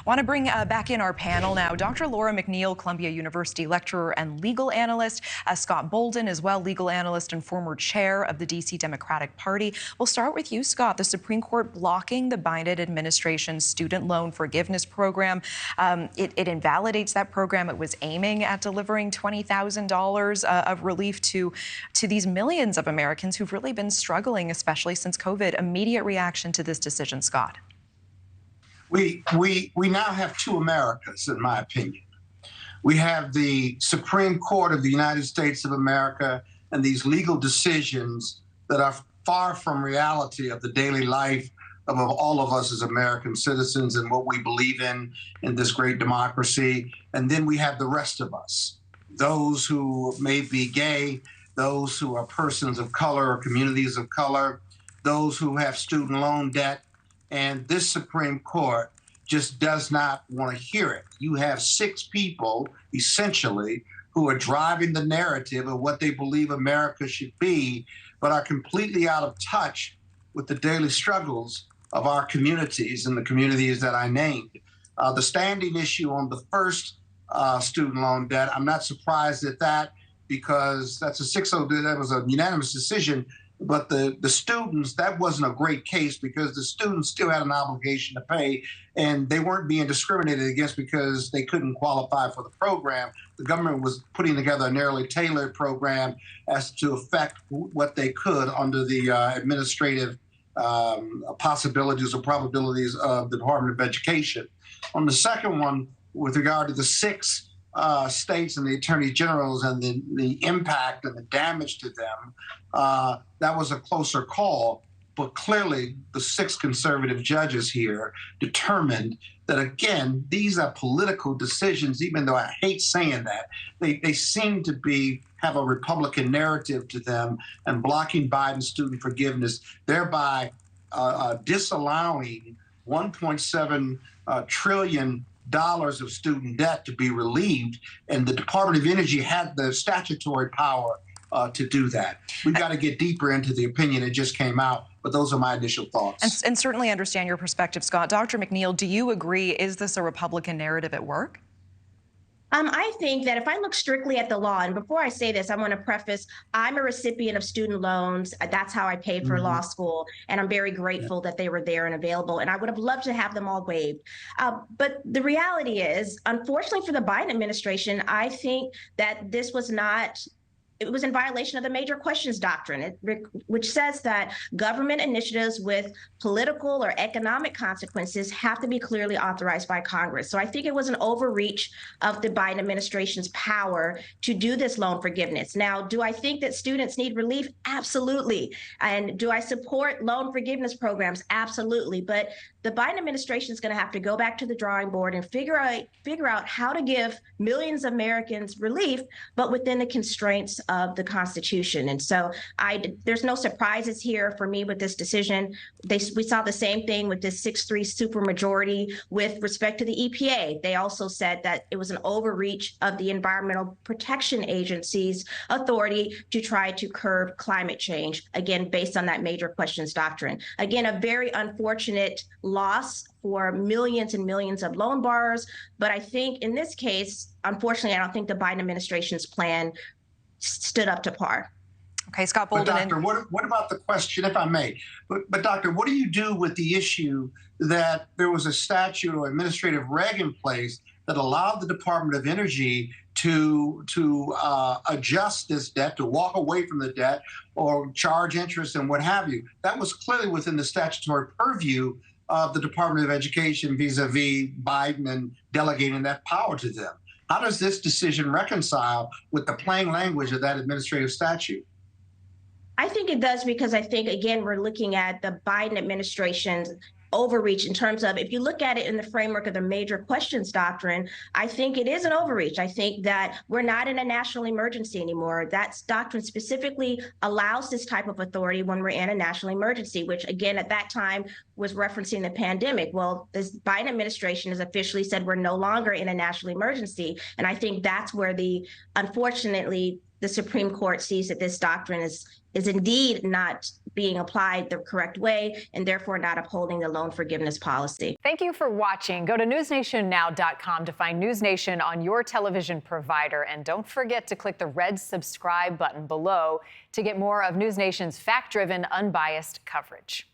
Want to bring back in our panel now. Dr. Laura McNeal, Columbia University lecturer and legal analyst. Scott Bolden as well, legal analyst and former chair of the D.C. Democratic Party. We'll start with you, Scott. The Supreme Court blocking the Biden administration's student loan forgiveness program. It invalidates that program. It was aiming at delivering $20,000 of relief to these millions of Americans who've really been struggling, especially since COVID. Immediate reaction to this decision, Scott. We now have two Americas, in my opinion. We have the Supreme Court of the United States of America and these legal decisions that are far from reality of the daily life of all of us as American citizens and what we believe in this great democracy. And then we have the rest of us, those who may be gay, those who are persons of color or communities of color, those who have student loan debt. And this Supreme Court just does not want to hear it. You have six people, essentially, who are driving the narrative of what they believe America should be, but are completely out of touch with the daily struggles of our communities and the communities that I named. The standing issue on the first student loan debt, I'm not surprised at that because that's a 6-0, that was a unanimous decision. But the students, that wasn't a great case because the students still had an obligation to pay and they weren't being discriminated against because they couldn't qualify for the program. The government was putting together a narrowly tailored program as to affect what they could under the administrative possibilities or probabilities of the Department of Education. On the second one, with regard to the six states and the attorney generals and the impact and the damage to them, that was a closer call. But clearly, the six conservative judges here determined that, again, these are political decisions, even though I hate saying that. They seem to have a Republican narrative to them and blocking Biden's student forgiveness, thereby disallowing $1.7 trillion of student debt to be relieved, and the Department of Energy had the statutory power to do that. We've got to get deeper into the opinion. It just came out, but those are my initial thoughts. And certainly understand your perspective, Scott. Dr. McNeal, do you agree? Is this a Republican narrative at work? I think that if I look strictly at the law, and before I say this, I want to preface, I'm a recipient of student loans. That's how I paid for law school. And I'm very grateful that they were there and available. And I would have loved to have them all waived. But the reality is, unfortunately for the Biden administration, I think that this was not it was in violation of the major questions doctrine, which says that government initiatives with political or economic consequences have to be clearly authorized by Congress. So I think it was an overreach of the Biden administration's power to do this loan forgiveness. Now, do I think that students need relief? Absolutely. And do I support loan forgiveness programs? Absolutely. But the Biden administration is going to have to go back to the drawing board and figure out how to give millions of Americans relief, but within the constraints of the Constitution. And so there's no surprises here for me with this decision. We saw the same thing with this 6-3 supermajority with respect to the EPA. They also said that it was an overreach of the Environmental Protection Agency's authority to try to curb climate change, again, based on that major questions doctrine. Again, a very unfortunate loss for millions and millions of loan borrowers. But I think in this case, unfortunately, I don't think the Biden administration's plan stood up to par. Okay, Scott Bolden. But Doctor, what about the question, if I may? But Doctor, what do you do with the issue that there was a statute or administrative reg in place that allowed the Department of Energy to adjust this debt, to walk away from the debt or charge interest and what have you? That was clearly within the statutory purview of the Department of Education vis-a-vis Biden and delegating that power to them. How does this decision reconcile with the plain language of that administrative statute? I think it does because I think, again, we're looking at the Biden administration's overreach in terms of, if you look at it in the framework of the major questions doctrine, I think it is an overreach. I think that we're not in a national emergency anymore. That doctrine specifically allows this type of authority when we're in a national emergency, which again, at that time was referencing the pandemic. Well, this Biden administration has officially said we're no longer in a national emergency. And I think that's where unfortunately, the Supreme Court sees that this doctrine is indeed not being applied the correct way and therefore not upholding the loan forgiveness policy. Thank you for watching. Go to newsnationnow.com to find NewsNation on your television provider. And don't forget to click the red subscribe button below to get more of NewsNation's fact-driven, unbiased coverage.